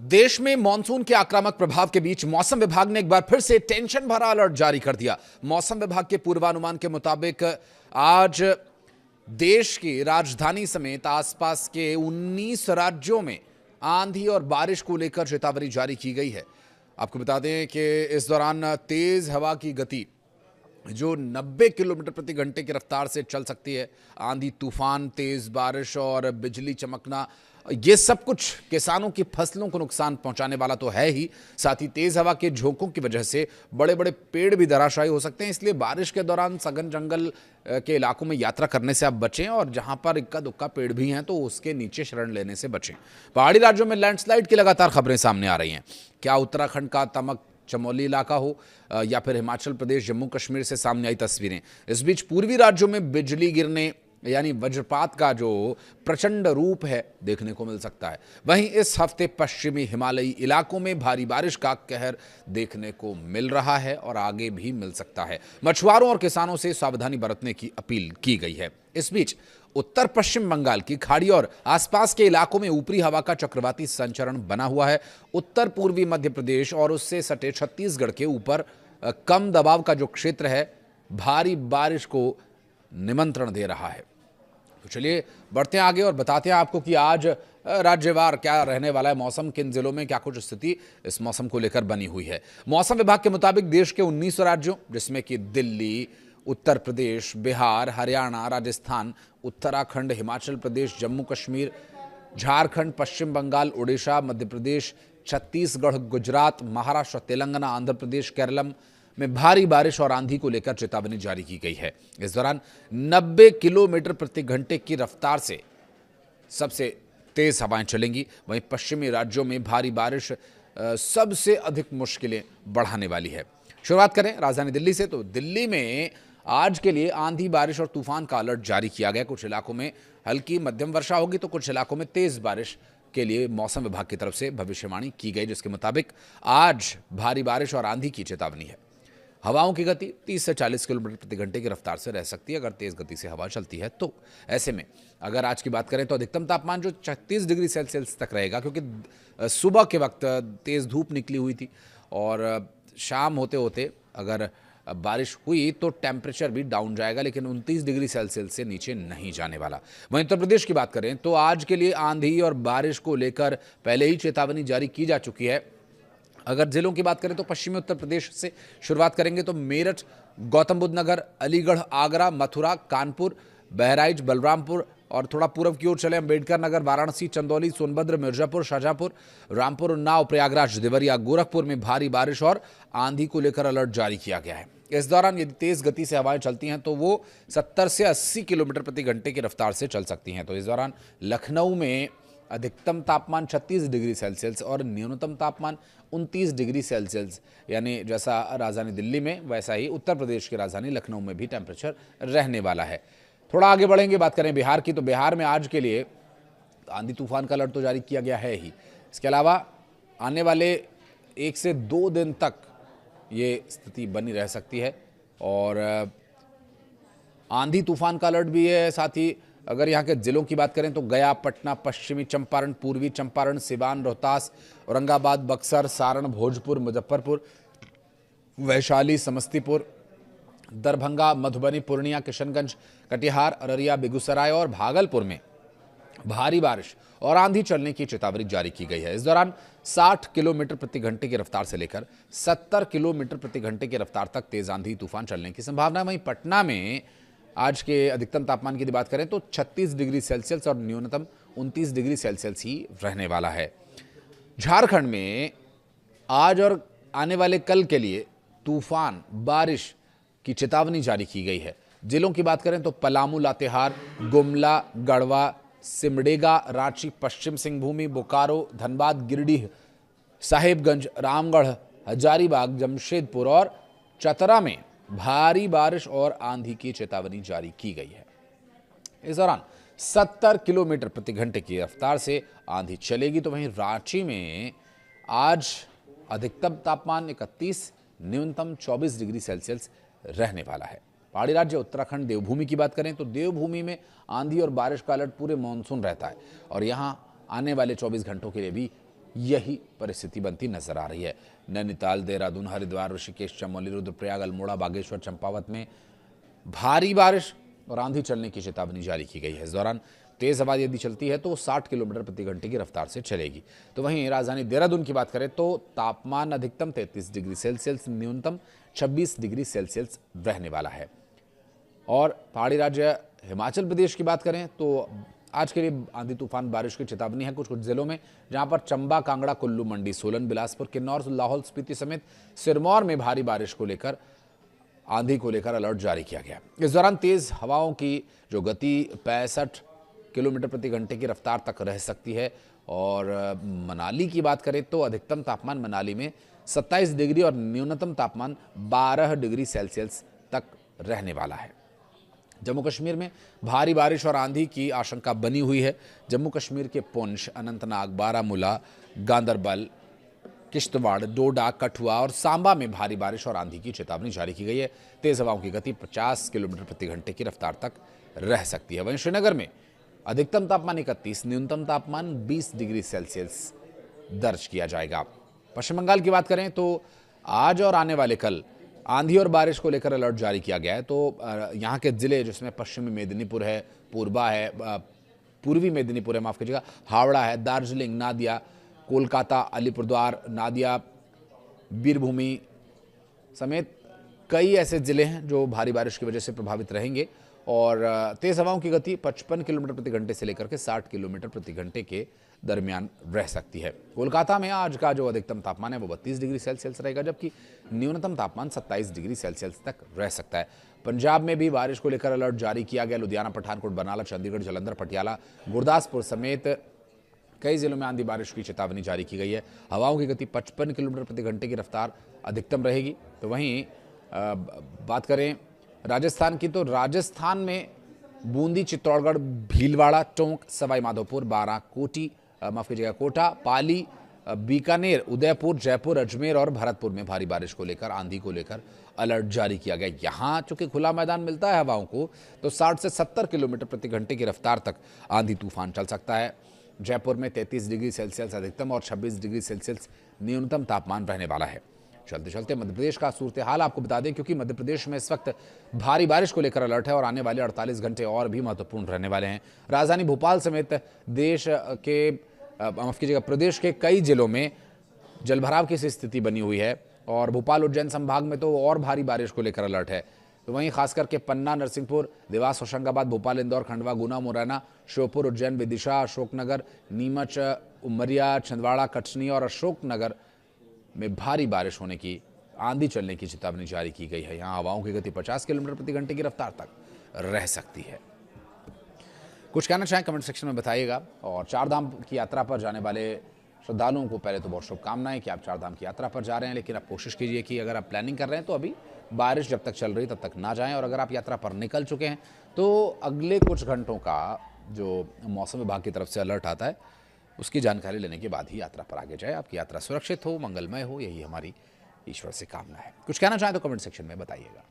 देश में मानसून के आक्रामक प्रभाव के बीच मौसम विभाग ने एक बार फिर से टेंशन भरा अलर्ट जारी कर दिया। मौसम विभाग के पूर्वानुमान के मुताबिक आज देश की राजधानी समेत आसपास के 19 राज्यों में आंधी और बारिश को लेकर चेतावनी जारी की गई है। आपको बता दें कि इस दौरान तेज हवा की गति जो 90 किलोमीटर प्रति घंटे की रफ्तार से चल सकती है। आंधी, तूफान, तेज बारिश और बिजली चमकना, ये सब कुछ किसानों की फसलों को नुकसान पहुंचाने वाला तो है ही, साथ ही तेज हवा के झोंकों की वजह से बड़े बड़े पेड़ भी धराशायी हो सकते हैं। इसलिए बारिश के दौरान सघन जंगल के इलाकों में यात्रा करने से आप बचें और जहां पर इक्का दुक्का पेड़ भी हैं तो उसके नीचे शरण लेने से बचें। पहाड़ी राज्यों में लैंडस्लाइड की लगातार खबरें सामने आ रही हैं। क्या उत्तराखंड का तमक चमोली इलाका हो या फिर हिमाचल प्रदेश, जम्मू कश्मीर से सामने आई तस्वीरें। इस बीच पूर्वी राज्यों में बिजली गिरने यानी वज्रपात का जो प्रचंड रूप है देखने को मिल सकता है। वहीं इस हफ्ते पश्चिमी हिमालयी इलाकों में भारी बारिश का कहर देखने को मिल रहा है और आगे भी मिल सकता है। मछुआरों और किसानों से सावधानी बरतने की अपील की गई है। इस बीच उत्तर पश्चिम बंगाल की खाड़ी और आसपास के इलाकों में ऊपरी हवा का चक्रवाती संचरण बना हुआ है। उत्तर पूर्वी मध्य प्रदेश और उससे सटे छत्तीसगढ़ के ऊपर कम दबाव का जो क्षेत्र है भारी बारिश को निमंत्रण दे रहा है। तो चलिए बढ़ते हैं आगे और बताते हैं आपको कि आज राज्यवार क्या रहने वाला है मौसम, किन जिलों में क्या कुछ स्थिति इस मौसम को लेकर बनी हुई है। मौसम विभाग के मुताबिक देश के 19 राज्यों जिसमें कि दिल्ली, उत्तर प्रदेश, बिहार, हरियाणा, राजस्थान, उत्तराखंड, हिमाचल प्रदेश, जम्मू कश्मीर, झारखंड, पश्चिम बंगाल, उड़ीसा, मध्य प्रदेश, छत्तीसगढ़, गुजरात, महाराष्ट्र, तेलंगाना, आंध्र प्रदेश, केरलम में भारी बारिश और आंधी को लेकर चेतावनी जारी की गई है। इस दौरान 90 किलोमीटर प्रति घंटे की रफ्तार से सबसे तेज हवाएं चलेंगी। वहीं पश्चिमी राज्यों में भारी बारिश सबसे अधिक मुश्किलें बढ़ाने वाली है। शुरुआत करें राजधानी दिल्ली से। तो दिल्ली में आज के लिए आंधी, बारिश और तूफान का अलर्ट जारी किया गया। कुछ इलाकों में हल्की मध्यम वर्षा होगी तो कुछ इलाकों में तेज बारिश के लिए मौसम विभाग की तरफ से भविष्यवाणी की गई, जिसके मुताबिक आज भारी बारिश और आंधी की चेतावनी है। हवाओं की गति 30 से 40 किलोमीटर प्रति घंटे की रफ्तार से रह सकती है अगर तेज गति से हवा चलती है तो। ऐसे में अगर आज की बात करें तो अधिकतम तापमान जो 36 डिग्री सेल्सियस तक रहेगा, क्योंकि सुबह के वक्त तेज धूप निकली हुई थी और शाम होते होते अगर बारिश हुई तो टेम्परेचर भी डाउन जाएगा, लेकिन 29 डिग्री सेल्सियस से नीचे नहीं जाने वाला। वहीं उत्तर प्रदेश की बात करें तो आज के लिए आंधी और बारिश को लेकर पहले ही चेतावनी जारी की जा चुकी है। अगर जिलों की बात करें तो पश्चिमी उत्तर प्रदेश से शुरुआत करेंगे तो मेरठ, गौतम बुद्ध नगर, अलीगढ़, आगरा, मथुरा, कानपुर, बहराइच, बलरामपुर और थोड़ा पूर्व की ओर चले अम्बेडकर नगर, वाराणसी, चंदौली, सोनभद्र, मिर्जापुर, शाहजहांपुर, रामपुर, उन्नाव, प्रयागराज, देवरिया, गोरखपुर में भारी बारिश और आंधी को लेकर अलर्ट जारी किया गया है। इस दौरान यदि तेज गति से हवाएं चलती हैं तो वो 70 से 80 किलोमीटर प्रति घंटे की रफ्तार से चल सकती हैं। तो इस दौरान लखनऊ में अधिकतम तापमान 36 डिग्री सेल्सियस और न्यूनतम तापमान 29 डिग्री सेल्सियस, यानी जैसा राजधानी दिल्ली में वैसा ही उत्तर प्रदेश की राजधानी लखनऊ में भी टेम्परेचर रहने वाला है। थोड़ा आगे बढ़ेंगे, बात करें बिहार की, तो बिहार में आज के लिए आंधी तूफान का अलर्ट तो जारी किया गया है ही। इसके अलावा आने वाले 1 से 2 दिन तक ये स्थिति बनी रह सकती है और आंधी तूफान का अलर्ट भी है। साथ ही अगर यहाँ के जिलों की बात करें तो गया, पटना, पश्चिमी चंपारण, पूर्वी चंपारण, सिवान, रोहतास, औरंगाबाद, बक्सर, सारण, भोजपुर, मुजफ्फरपुर, वैशाली, समस्तीपुर, दरभंगा, मधुबनी, पूर्णिया, किशनगंज, कटिहार, अररिया, बेगूसराय और भागलपुर में भारी बारिश और आंधी चलने की चेतावनी जारी की गई है। इस दौरान 60 किलोमीटर प्रति घंटे की रफ्तार से लेकर 70 किलोमीटर प्रति घंटे की रफ्तार तक तेज आंधी तूफान चलने की संभावना है। वहीं पटना में आज के अधिकतम तापमान की बात करें तो 36 डिग्री सेल्सियस और न्यूनतम 29 डिग्री सेल्सियस ही रहने वाला है। झारखंड में आज और आने वाले कल के लिए तूफान, बारिश की चेतावनी जारी की गई है। जिलों की बात करें तो पलामू, लातेहार, गुमला, गढ़वा, सिमडेगा, रांची, पश्चिम सिंहभूमि, बोकारो, धनबाद, गिरिडीह, साहेबगंज, रामगढ़, हजारीबाग, जमशेदपुर और चतरा में भारी बारिश और आंधी की चेतावनी जारी की गई है। इस दौरान 70 किलोमीटर प्रति घंटे की रफ्तार से आंधी चलेगी। तो वहीं रांची में आज अधिकतम तापमान 31, न्यूनतम 24 डिग्री सेल्सियस रहने वाला है। पहाड़ी राज्य उत्तराखंड देवभूमि की बात करें तो देवभूमि में आंधी और बारिश का अलर्ट पूरे मानसून रहता है और यहाँ आने वाले 24 घंटों के लिए भी यही परिस्थिति बनती नजर आ रही है। नैनीताल, देहरादून, हरिद्वार, ऋषिकेश, चमोली, रुद्रप्रयाग, अल्मोड़ा, बागेश्वर, चंपावत में भारी बारिश और आंधी चलने की चेतावनी जारी की गई है। इस दौरान तेज हवा यदि चलती है तो 60 किलोमीटर प्रति घंटे की रफ्तार से चलेगी। तो वहीं राजधानी देहरादून की बात करें तो तापमान अधिकतम 33 डिग्री सेल्सियस, न्यूनतम 26 डिग्री सेल्सियस रहने वाला है। और पहाड़ी राज्य हिमाचल प्रदेश की बात करें तो आज के लिए आंधी तूफान बारिश की चेतावनी है कुछ जिलों में, जहां पर चंबा, कांगड़ा, कुल्लू, मंडी, सोलन, बिलासपुर, किन्नौर, लाहौल स्पीति समेत सिरमौर में भारी बारिश को लेकर आंधी को लेकर अलर्ट जारी किया गया। इस दौरान तेज हवाओं की जो गति 65 किलोमीटर प्रति घंटे की रफ्तार तक रह सकती है। और मनाली की बात करें तो अधिकतम तापमान मनाली में 27 डिग्री और न्यूनतम तापमान 12 डिग्री सेल्सियस तक रहने वाला है। जम्मू कश्मीर में भारी बारिश और आंधी की आशंका बनी हुई है। जम्मू कश्मीर के पुंछ, अनंतनाग, बारामूला, गांदरबल, किश्तवाड़, डोडा, कठुआ और सांबा में भारी बारिश और आंधी की चेतावनी जारी की गई है। तेज हवाओं की गति 50 किलोमीटर प्रति घंटे की रफ्तार तक रह सकती है। वहीं श्रीनगर में अधिकतम तापमान 31, न्यूनतम तापमान 20 डिग्री सेल्सियस दर्ज किया जाएगा। पश्चिम बंगाल की बात करें तो आज और आने वाले कल आंधी और बारिश को लेकर अलर्ट जारी किया गया है। तो यहाँ के जिले जिसमें पश्चिमी मेदिनीपुर है, पूर्वा है, पूर्वी मेदिनीपुर है, माफ कीजिएगा, हावड़ा है, दार्जिलिंग, नादिया, कोलकाता, अलीपुरद्वार, नादिया, बीरभूमि समेत कई ऐसे जिले हैं जो भारी बारिश की वजह से प्रभावित रहेंगे। और तेज हवाओं की गति 55 किलोमीटर प्रति घंटे से लेकर के 60 किलोमीटर प्रति घंटे के दरमियान रह सकती है। कोलकाता में आज का जो अधिकतम तापमान है वो 32 डिग्री सेल्सियस रहेगा, जबकि न्यूनतम तापमान 27 डिग्री सेल्सियस तक रह सकता है। पंजाब में भी बारिश को लेकर अलर्ट जारी किया गया। लुधियाना, पठानकोट, बरनाला, चंडीगढ़, जालंधर, पटियाला, गुरदासपुर समेत कई जिलों में आंधी बारिश की चेतावनी जारी की गई है। हवाओं की गति 55 किलोमीटर प्रति घंटे की रफ्तार अधिकतम रहेगी। तो वहीं बात करें राजस्थान की तो राजस्थान में बूंदी, चित्तौड़गढ़, भीलवाड़ा, टोंक, सवाई माधोपुर, बारां, कोटा, पाली, बीकानेर, उदयपुर, जयपुर, अजमेर और भरतपुर में भारी बारिश को लेकर, आंधी को लेकर अलर्ट जारी किया गया। यहाँ चूंकि खुला मैदान मिलता है हवाओं को, तो 60 से 70 किलोमीटर प्रति घंटे की रफ्तार तक आंधी तूफान चल सकता है। जयपुर में 33 डिग्री सेल्सियस अधिकतम और 26 डिग्री सेल्सियस न्यूनतम तापमान रहने वाला है। चलते चलते मध्य प्रदेश का सूरत हाल आपको बता दें, क्योंकि मध्य प्रदेश में इस वक्त भारी बारिश को लेकर अलर्ट है और आने वाले 48 घंटे और भी महत्वपूर्ण रहने वाले हैं। राजधानी भोपाल समेत प्रदेश के कई जिलों में जलभराव की स्थिति बनी हुई है और भोपाल, उज्जैन संभाग में तो और भारी बारिश को लेकर अलर्ट है। तो वहीं खासकर के पन्ना, नरसिंहपुर, देवास, होशंगाबाद, भोपाल, इंदौर, खंडवा, गुना, मुरैना, श्योपुर, उज्जैन, विदिशा, अशोकनगर, नीमच, उमरिया, छिंदवाड़ा, कटनी और अशोकनगर में भारी बारिश होने की, आंधी चलने की चेतावनी जारी की गई है। यहाँ हवाओं की गति 50 किलोमीटर प्रति घंटे की रफ्तार तक रह सकती है। कुछ कहना चाहें कमेंट सेक्शन में बताइएगा। और चारधाम की यात्रा पर जाने वाले श्रद्धालुओं को पहले तो बहुत शुभकामनाएं कि आप चारधाम की यात्रा पर जा रहे हैं, लेकिन आप कोशिश कीजिए कि अगर आप प्लानिंग कर रहे हैं तो अभी बारिश जब तक चल रही तब तक ना जाएं। और अगर आप यात्रा पर निकल चुके हैं तो अगले कुछ घंटों का जो मौसम विभाग की तरफ से अलर्ट आता है उसकी जानकारी लेने के बाद ही यात्रा पर आगे जाए। आपकी यात्रा सुरक्षित हो, मंगलमय हो, यही हमारी ईश्वर से कामना है। कुछ कहना चाहें तो कमेंट सेक्शन में बताइएगा।